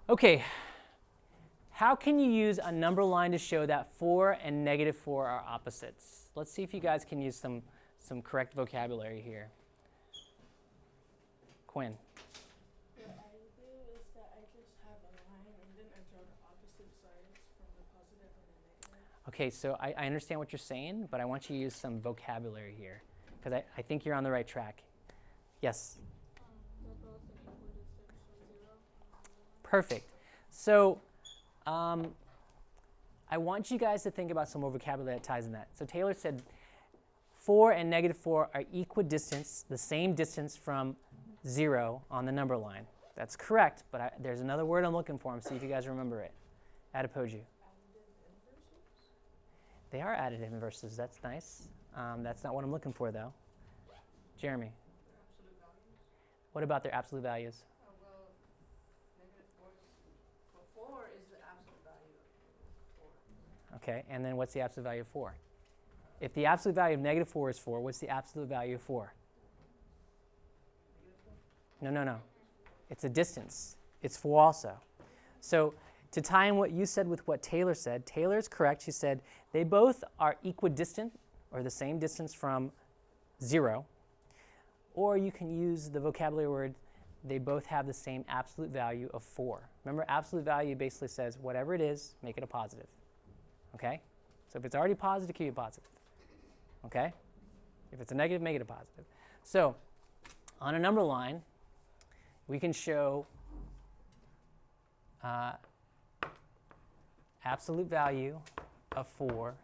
Okay, how can you use a number line to show that 4 and -4 are opposites? Let's see if you guys can use some correct vocabulary here. Quinn. What I do is that I just have a line and then I draw the opposite sides from the positive and the negative. Okay, so I understand what you're saying, but I want you to use some vocabulary here, because I think you're on the right track. Yes? They're both an equal distance from 0. Perfect. So I want you guys to think about some more vocabulary that ties in that. So Taylor said 4 and -4 are equidistant, the same distance from 0 on the number line. That's correct, but there's another word I'm looking for. See if you guys remember it. Adipoju. They are additive inverses. That's nice. That's not what I'm looking for, though. Jeremy. Absolute values? What about their absolute values? Well, -4 is the absolute value of 4. Okay, and then what's the absolute value of 4? If the absolute value of -4 is 4, what's the absolute value of 4? No. It's a distance. It's 4 also. So to tie in what you said with what Taylor said, Taylor is correct. She said they both are equidistant, or the same distance from 0. Or you can use the vocabulary word, they both have the same absolute value of 4. Remember, absolute value basically says whatever it is, make it a positive. Okay? So if it's already positive, keep it positive. Okay? If it's a negative, make it a positive. So on a number line, we can show absolute value of 4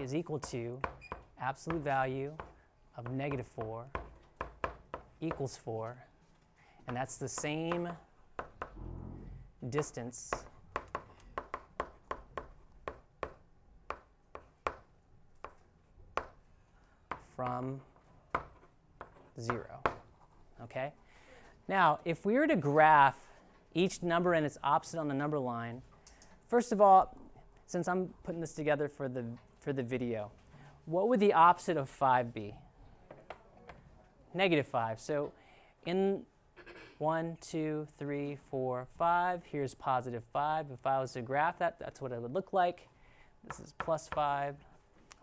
is equal to absolute value of -4 equals 4. And that's the same distance from 0. Okay? Now, if we were to graph each number and its opposite on the number line, first of all, since I'm putting this together for the video, what would the opposite of 5 be? -5. So in 1, 2, 3, 4, 5, here's +5. If I was to graph that, that's what it would look like. This is +5.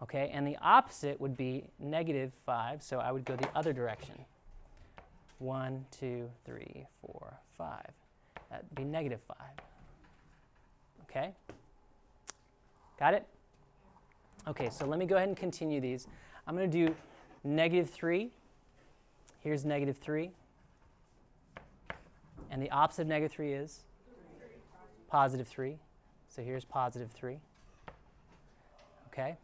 Okay, and the opposite would be -5, so I would go the other direction. 1, 2, 3, 4, 5. That'd be -5. Okay? Got it? Okay, so let me go ahead and continue these. I'm going to do -3. Here's -3. And the opposite of -3 is? +3. So here's +3. Okay?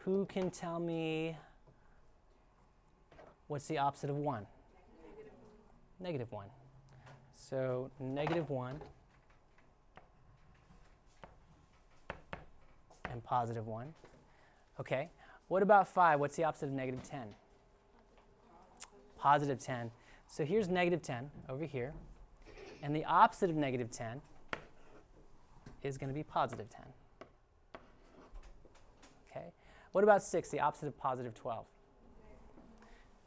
Who can tell me what's the opposite of 1? -1. So -1 and +1. Okay. What about 5? What's the opposite of -10? +10. So here's -10 over here. And the opposite of -10 is going to be +10. Okay. What about 6? The opposite of +12?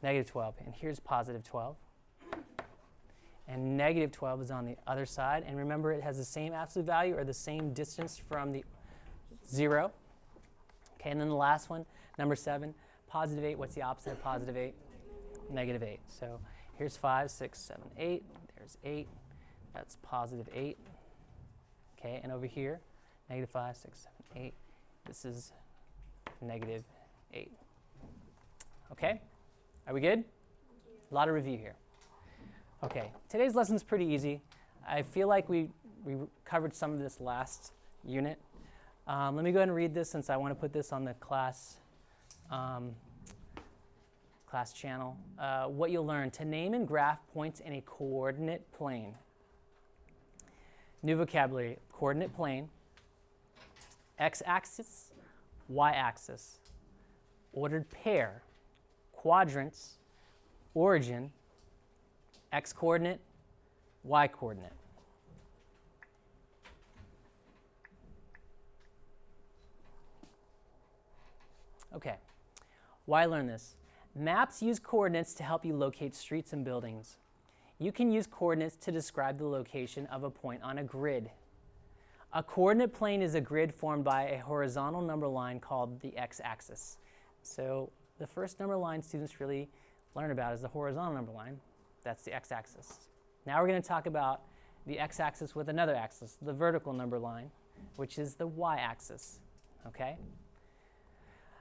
-12. And here's +12. And -12 is on the other side. And remember, it has the same absolute value or the same distance from the 0. Okay, and then the last one, number 7, +8. What's the opposite of +8? -8. So here's 5, 6, 7, 8. There's 8. That's +8. Okay, and over here, -5, 6, 7, 8. This is -8. Okay, are we good? A lot of review here. Okay, today's lesson is pretty easy. I feel like we covered some of this last unit. Let me go ahead and read this since I want to put this on the class channel. What you'll learn: to name and graph points in a coordinate plane. New vocabulary: coordinate plane, x-axis, y-axis, ordered pair, quadrants, origin, x-coordinate, y-coordinate. Okay, why learn this? Maps use coordinates to help you locate streets and buildings. you can use coordinates to describe the location of a point on a grid. A coordinate plane is a grid formed by a horizontal number line called the x-axis. So the first number line students really learn about is the horizontal number line. That's the x-axis. Now we're going to talk about the x-axis with another axis, the vertical number line, which is the y-axis. Okay?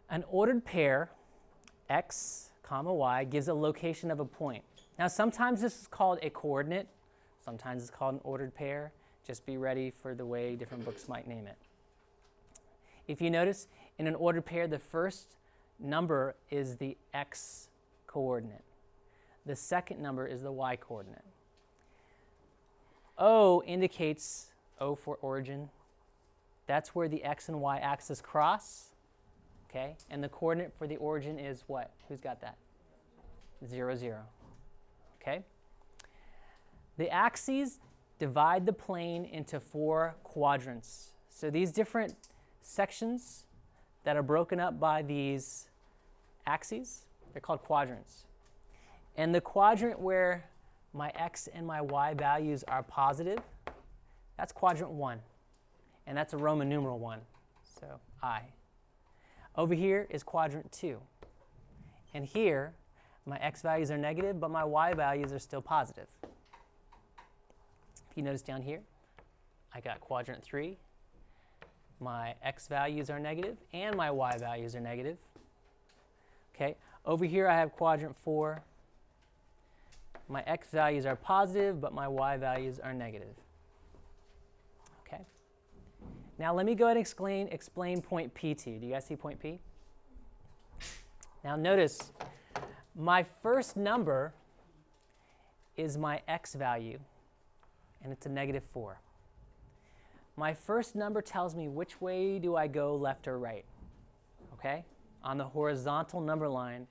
An ordered pair, x, comma, y, gives a location of a point. Now sometimes this is called a coordinate, sometimes it's called an ordered pair. Just be ready for the way different books might name it. If you notice, in an ordered pair, the first number is the x coordinate. The second number is the y coordinate. O indicates O for origin. That's where the x and y axis cross. Okay? And the coordinate for the origin is what? Who's got that? 0, 0. Okay? The axes divide the plane into 4 quadrants. So these different sections that are broken up by these axes, they're called quadrants. And the quadrant where my x and my y values are positive, that's quadrant 1. And that's a Roman numeral 1, so I. Over here is quadrant 2. And here, my x values are negative, but my y values are still positive. If you notice down here, I got quadrant 3. My x values are negative, and my y values are negative. Okay, over here I have quadrant 4. My x values are positive, but my y values are negative. Okay. Now let me go ahead and explain point P2. Do you guys see point P? Now notice, my first number is my x value, and it's a negative 4. My first number tells me which way do I go, left or right. Okay? On the horizontal number line,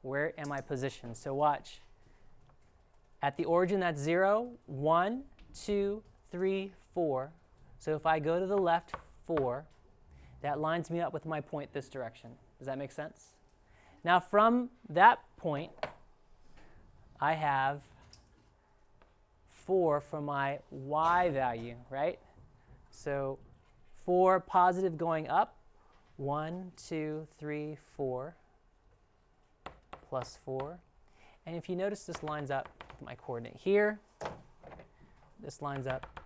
where am I positioned? So watch. At the origin, that's 0, 1, 2, 3, 4. So if I go to the left 4, that lines me up with my point this direction. Does that make sense? Now from that point, I have 4 for my y value, right? So 4 positive going up, 1, 2, 3, 4, plus 4. And if you notice, this lines up with my coordinate here. This lines up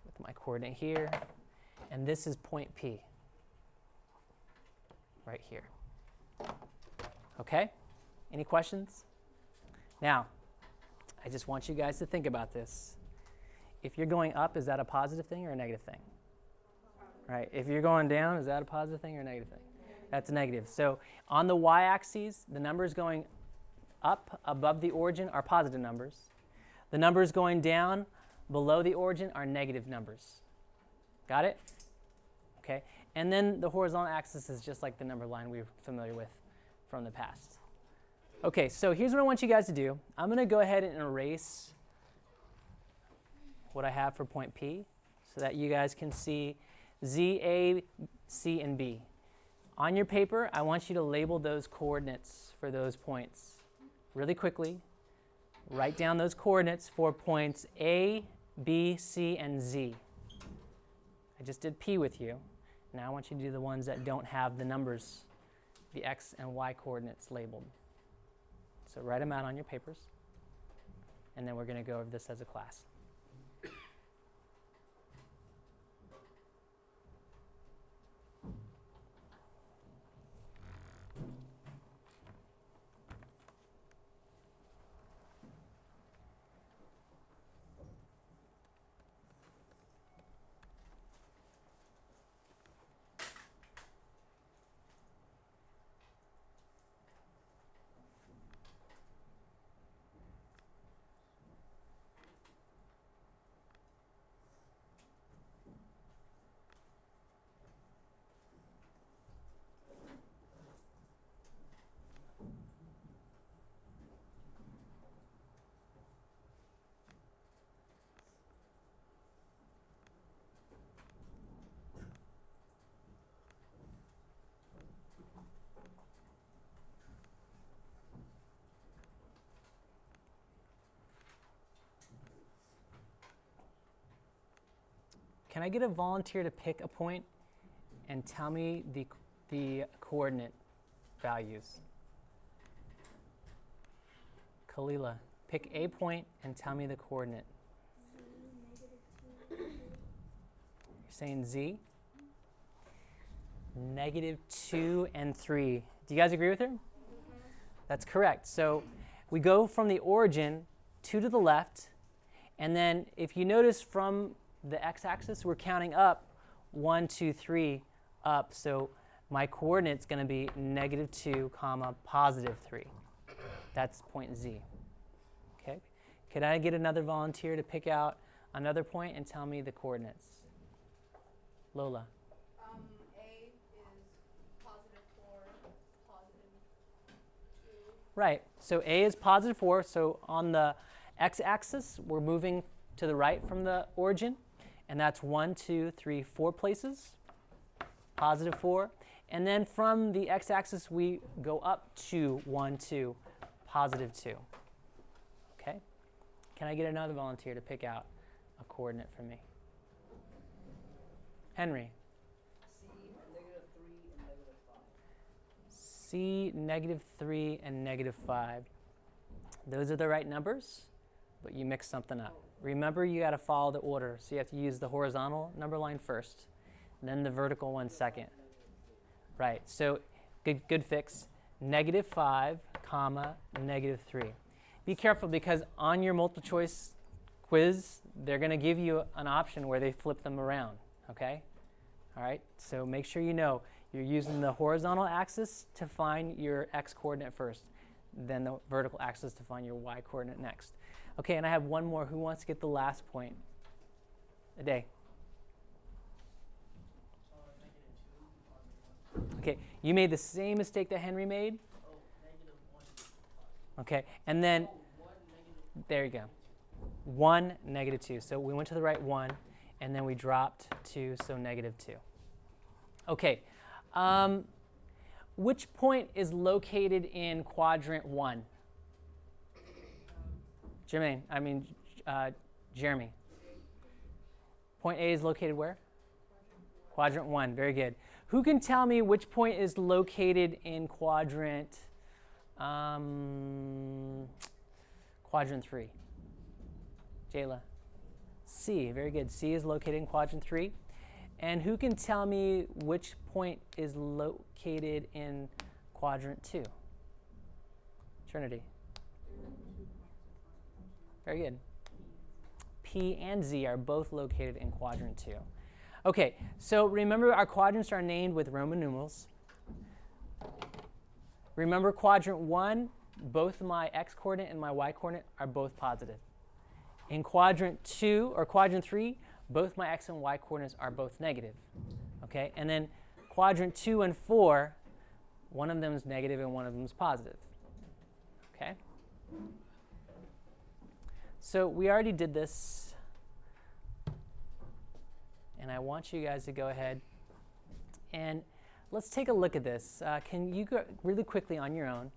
with my coordinate here. And this is point P, right here. Okay? Any questions? Now, I just want you guys to think about this. If you're going up, is that a positive thing or a negative thing? Right? If you're going down, is that a positive thing or a negative thing? That's a negative. So on the y-axis, the numbers going up above the origin are positive numbers. The numbers going down below the origin are negative numbers. Got it? Okay. And then the horizontal axis is just like the number line we're familiar with from the past. Okay, so here's what I want you guys to do. I'm going to go ahead and erase what I have for point P so that you guys can see Z, A, C, and B. On your paper, I want you to label those coordinates for those points really quickly. Write down those coordinates for points A, B, C, and Z. I just did P with you. Now I want you to do the ones that don't have the numbers, the X and Y coordinates labeled. So write them out on your papers, and then we're going to go over this as a class. can I get a volunteer to pick a point and tell me the coordinate values? Kalila, pick a point and tell me the coordinate. You're saying z? -2 and 3. Do you guys agree with her? That's correct. So we go from the origin 2 to the left, and then if you notice from the x-axis, we're counting up 1, 2, 3 up. So my coordinate's going to be -2, comma, +3. That's point z. Okay. Could I get another volunteer to pick out another point and tell me the coordinates? Lola. A is +4, +2. Right. So A is +4. So on the x-axis, we're moving to the right from the origin. And that's 1, 2, 3, 4 places. +4. And then from the x-axis, we go up to 1, 2, +2. Okay? Can I get another volunteer to pick out a coordinate for me? Henry. C, -3 and -5. Those are the right numbers, but you mixed something up. Remember, you got to follow the order. So you have to use the horizontal number line first, and then the vertical one second. Right, so good fix. -5, comma, -3. Be careful because on your multiple choice quiz, they're going to give you an option where they flip them around, okay? All right, so make sure you know you're using the horizontal axis to find your x coordinate first, then the vertical axis to find your y coordinate next. Okay, and I have one more. Who wants to get the last point? A day. Okay, you made the same mistake that Henry made. Okay, and then, there you go. 1, -2. So we went to the right 1, and then we dropped 2, so -2. Okay, which point is located in quadrant 1? Jeremy. Point A is located where? Quadrant 1, very good. Who can tell me which point is located in quadrant 3? Jayla. C, very good. C is located in quadrant 3. And who can tell me which point is located in quadrant 2? Trinity. Very good. P and Z are both located in quadrant 2. Okay, so remember our quadrants are named with Roman numerals. Remember quadrant 1, both my x coordinate and my y coordinate are both positive. In quadrant 2 or quadrant 3, both my x and y coordinates are both negative. Okay, and then quadrant 2 and 4, one of them is negative and one of them is positive. Okay? So we already did this. And I want you guys to go ahead and let's take a look at this. Can you go really quickly on your own,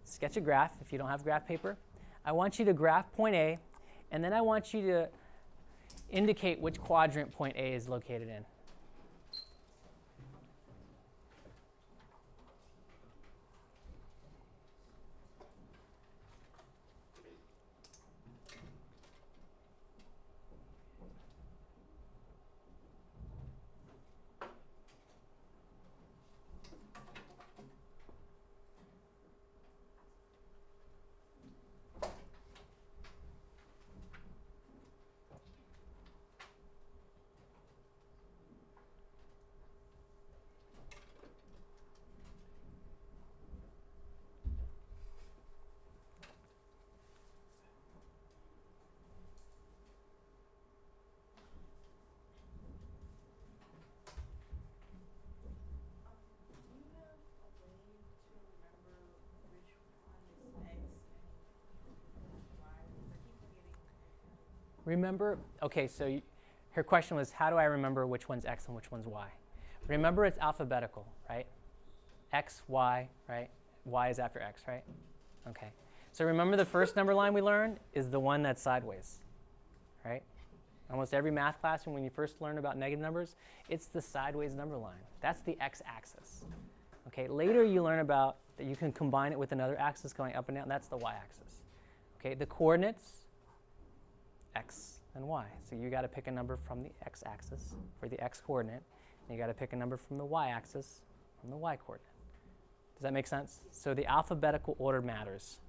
sketch a graph if you don't have graph paper. I want you to graph point A, and then I want you to indicate which quadrant point A is located in. Remember, okay, so her question was, how do I remember which one's x and which one's y? Remember, it's alphabetical, right? X, y, right? Y is after x, right? Okay. So remember the first number line we learned is the one that's sideways, right? Almost every math classroom, when you first learn about negative numbers, it's the sideways number line. That's the x-axis. Okay, later you learn about that you can combine it with another axis going up and down. That's the y-axis. Okay, the coordinates, x and y. So you got to pick a number from the x-axis for the x-coordinate, and you got to pick a number from the y-axis from the y-coordinate. Does that make sense? So the alphabetical order matters.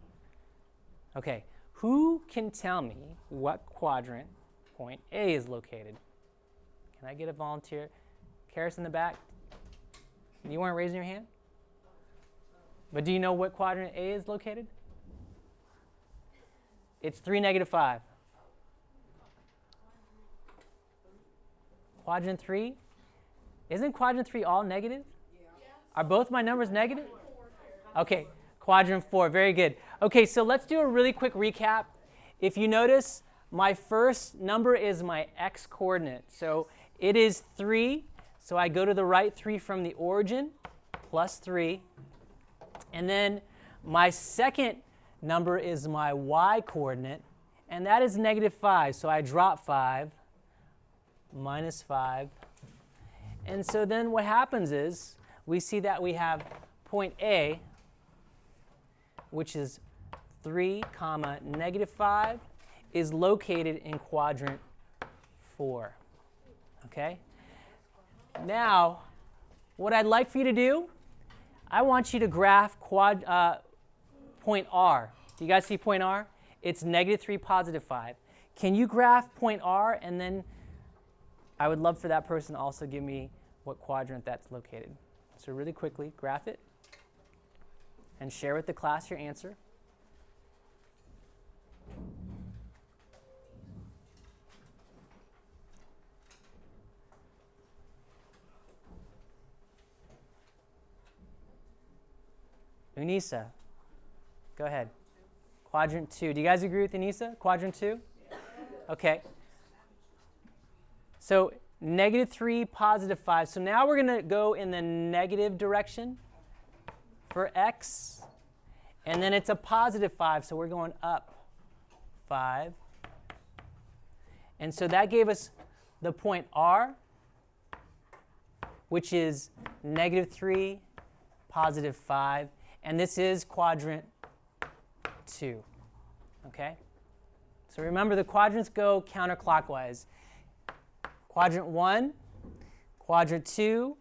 Okay, who can tell me what quadrant point A is located? Can I get a volunteer? Karis in the back? You weren't raising your hand? But do you know what quadrant A is located? It's 3, -5. Quadrant 3? Isn't quadrant 3 all negative? Are both my numbers negative? Okay, quadrant 4, very good. Okay, so let's do a really quick recap. If you notice, my first number is my x-coordinate. So it is 3. So I go to the right 3 from the origin, plus 3. And then my second number is my y-coordinate, and that is -5. So I drop 5, -5. And so then what happens is we see that we have point A, which is 3, -5, is located in quadrant 4. Okay? Now, what I'd like for you to do, I want you to graph point R. Do you guys see point R? It's -3, +5. Can you graph point R, and then I would love for that person to also give me what quadrant that's located. So really quickly, graph it and share with the class your answer. Unisa, go ahead. Quadrant 2. Do you guys agree with Unisa? Quadrant 2? Okay. So -3, +5. So now we're going to go in the negative direction for x. And then it's a +5, so we're going up 5. And so that gave us the point R, which is -3, +5. And this is quadrant 2. Okay? So remember, the quadrants go counterclockwise. Quadrant 1, quadrant 2,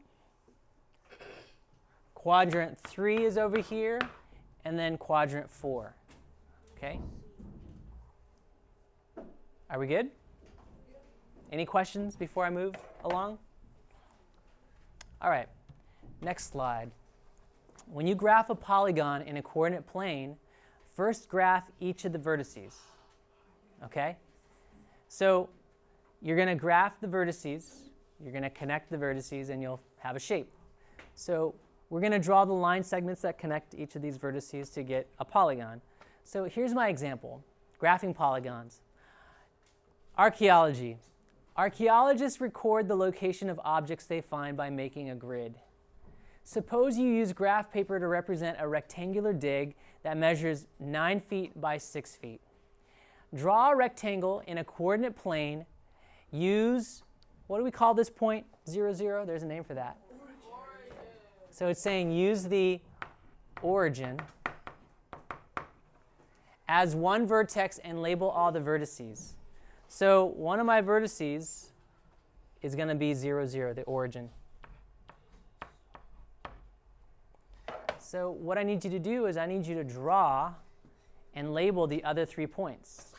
quadrant 3 is over here, and then quadrant 4. Okay? Are we good? Any questions before I move along? All right. Next slide. When you graph a polygon in a coordinate plane, first graph each of the vertices. Okay? So you're going to graph the vertices, you're going to connect the vertices, and you'll have a shape. So we're going to draw the line segments that connect each of these vertices to get a polygon. So here's my example, graphing polygons. Archaeology. Archaeologists record the location of objects they find by making a grid. Suppose you use graph paper to represent a rectangular dig that measures 9 feet by 6 feet. Draw a rectangle in a coordinate plane. Use, what do we call this point? 0, 0? There's a name for that. Origin. So it's saying use the origin as one vertex and label all the vertices. So one of my vertices is going to be 0, 0, the origin. So what I need you to do is I need you to draw and label the other 3 points.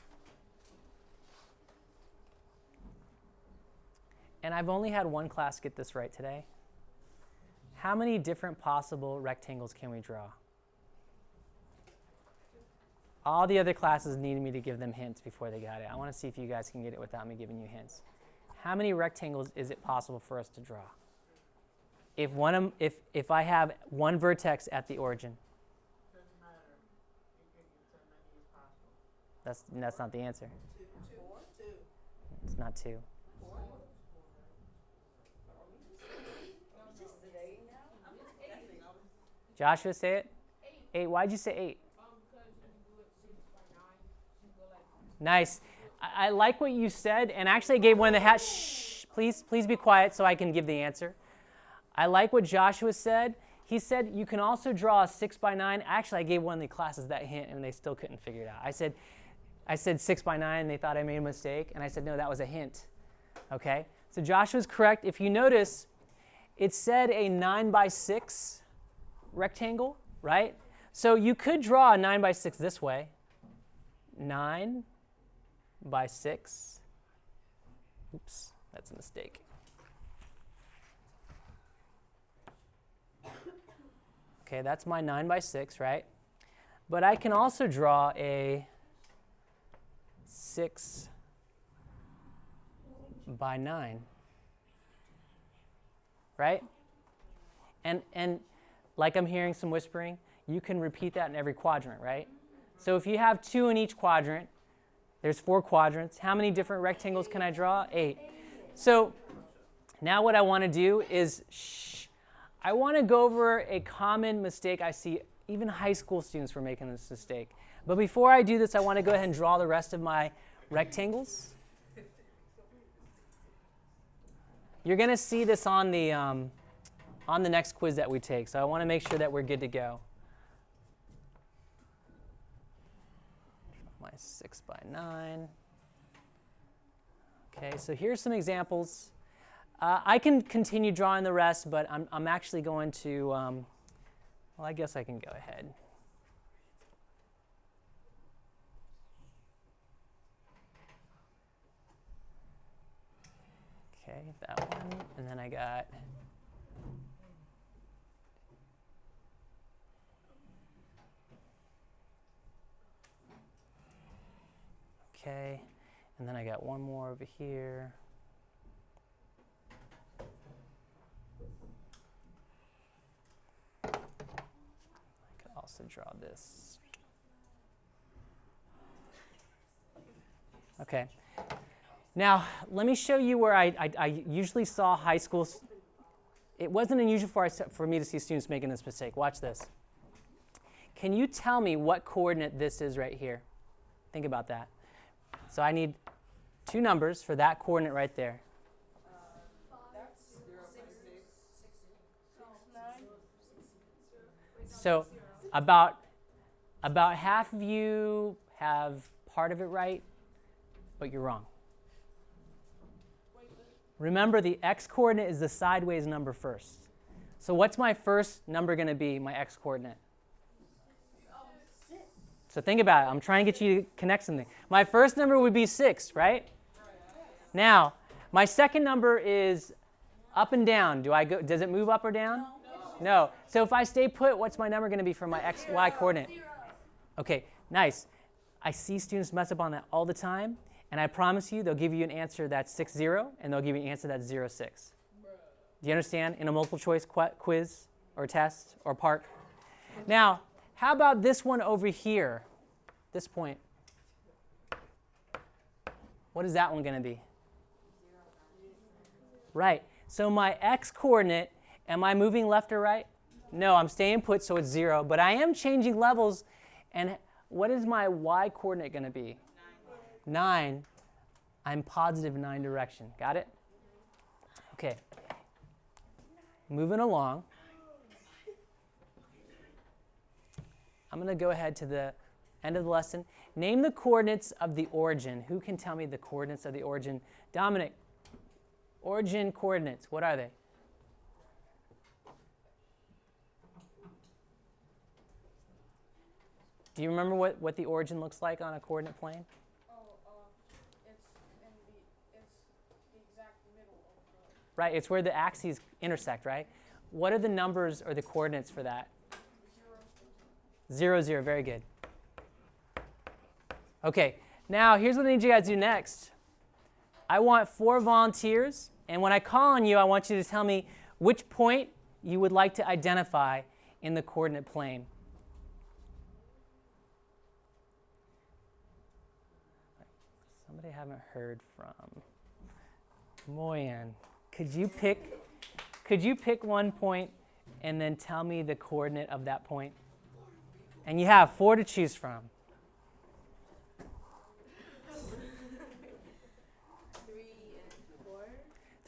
And I've only had one class get this right today. How many different possible rectangles can we draw? All the other classes needed me to give them hints before they got it. I want to see if you guys can get it without me giving you hints. How many rectangles is it possible for us to draw? If I have one vertex at the origin. Doesn't matter. You can get as many as possible. That's not the answer. 2. It's not 2. Joshua, say it. 8. Why'd you say 8? Because you do it 6 by 9, you go like Nice. I like what you said, and actually I gave one of the hats. Shh, please be quiet so I can give the answer. I like what Joshua said. He said you can also draw a 6x9. Actually, I gave one of the classes that hint, and they still couldn't figure it out. I said 6x9, and they thought I made a mistake, and I said, no, that was a hint. Okay? So Joshua's correct. If you notice, it said a 9x6 rectangle, right? So you could draw a 9x6 this way. 9 by 6. Oops, that's a mistake. Okay, that's my 9x6, right? But I can also draw a 6x9, right? And like I'm hearing some whispering, you can repeat that in every quadrant, right? So if you have 2 in each quadrant, there's 4 quadrants. How many different rectangles can I draw? 8. So now what I want to do is, I want to go over a common mistake I see even high school students were making this mistake. But before I do this, I want to go ahead and draw the rest of my rectangles. You're going to see this on the next quiz that we take, so I want to make sure that we're good to go. My 6x9. Okay, so here's some examples. I can continue drawing the rest, but I'm actually going to, well, I guess I can go ahead. Okay, that one, and then I got okay, and then I got one more over here. I could also draw this. Okay. Now, let me show you where I usually saw high schools. It wasn't unusual for me to see students making this mistake. Watch this. Can you tell me what coordinate this is right here? Think about that. So I need 2 numbers for that coordinate right there. So about half of you have part of it right, but you're wrong. Remember, the x-coordinate is the sideways number first. So what's my first number going to be, my x-coordinate? So think about it. I'm trying to get you to connect something. My first number would be 6, right? Now, my second number is up and down. Does it move up or down? No. So if I stay put, what's my number going to be for my x, y coordinate? Okay, nice. I see students mess up on that all the time. And I promise you, they'll give you an answer that's 6, 0, and they'll give you an answer that's 0, 6. Do you understand? In a multiple choice quiz or test or park. Now, how about this one over here? This point. What is that one going to be? Right. So my x-coordinate, am I moving left or right? No, I'm staying put, so it's 0. But I am changing levels. And what is my y-coordinate going to be? 9. I'm positive 9 direction. Got it? Okay. Moving along. I'm going to go ahead to the end of the lesson. Name the coordinates of the origin. Who can tell me the coordinates of the origin? Dominic, origin coordinates. What are they? Do you remember what the origin looks like on a coordinate plane? Right, it's where the axes intersect, right? What are the numbers or the coordinates for that? 0, 0, very good. Okay, now here's what I need you guys to do next. I want 4 volunteers, and when I call on you, I want you to tell me which point you would like to identify in the coordinate plane. Somebody I haven't heard from. Moyan. Could you pick one point and then tell me the coordinate of that point? And you have 4 to choose from.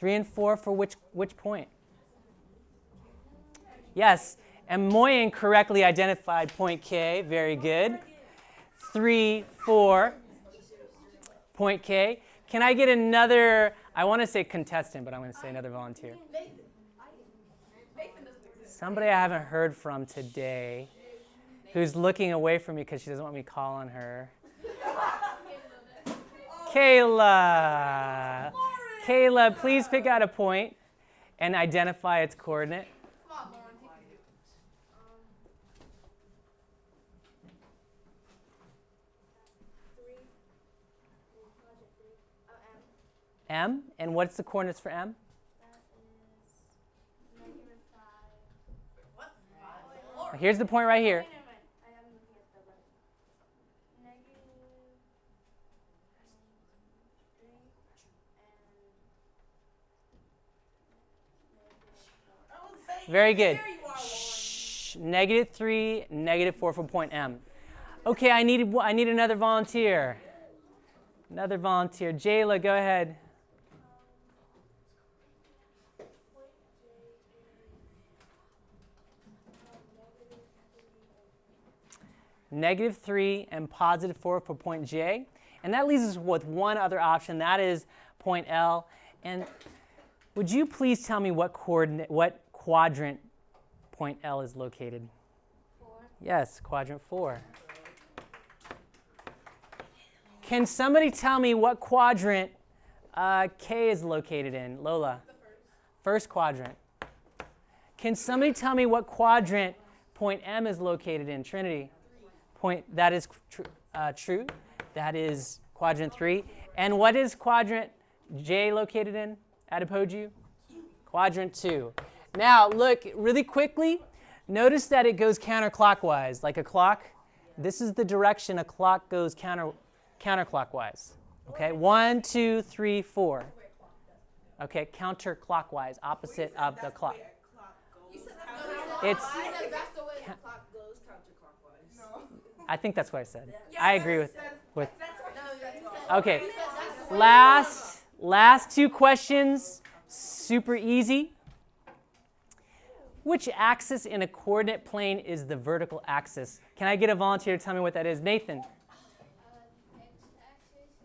3 and 4 for which point? Yes, and Moyen correctly identified point K. Very good. 3, 4, point K. Can I get another, I want to say contestant, but I'm going to say another volunteer. Somebody I haven't heard from today who's looking away from me because she doesn't want me calling her. Kayla. Kayla, please pick out a point and identify its coordinate. M, and what's the coordinates for M? Here's the point right here. Very good. Shh. -3, -4 for point M. Okay, I need another volunteer. Another volunteer. Jayla, go ahead. -3 and +4 for point J. And that leaves us with one other option. That is point L. And would you please tell me what quadrant point L is located? 4. Yes, quadrant 4. Can somebody tell me what quadrant K is located in? Lola? The First quadrant. Can somebody tell me what quadrant point M is located in? Trinity? That is true. That is quadrant 3. And what is quadrant J located in? Adipoju? Quadrant 2. Now, look, really quickly, notice that it goes counterclockwise, like a clock. This is the direction a clock goes counterclockwise. Okay, 1, 2, 3, 4. Okay, counterclockwise, opposite of the clock. It's. That's the way the clock goes counterclockwise. No. I think that's what I said. I agree with. No, Okay, last two questions, super easy. Which axis in a coordinate plane is the vertical axis? Can I get a volunteer to tell me what that is? Nathan?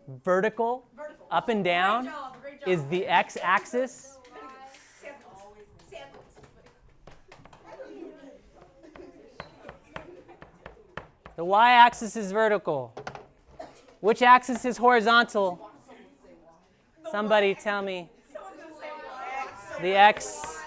Vertical, up and down, is the x-axis. The y-axis is vertical. Which axis is horizontal? Somebody tell me. The x-axis.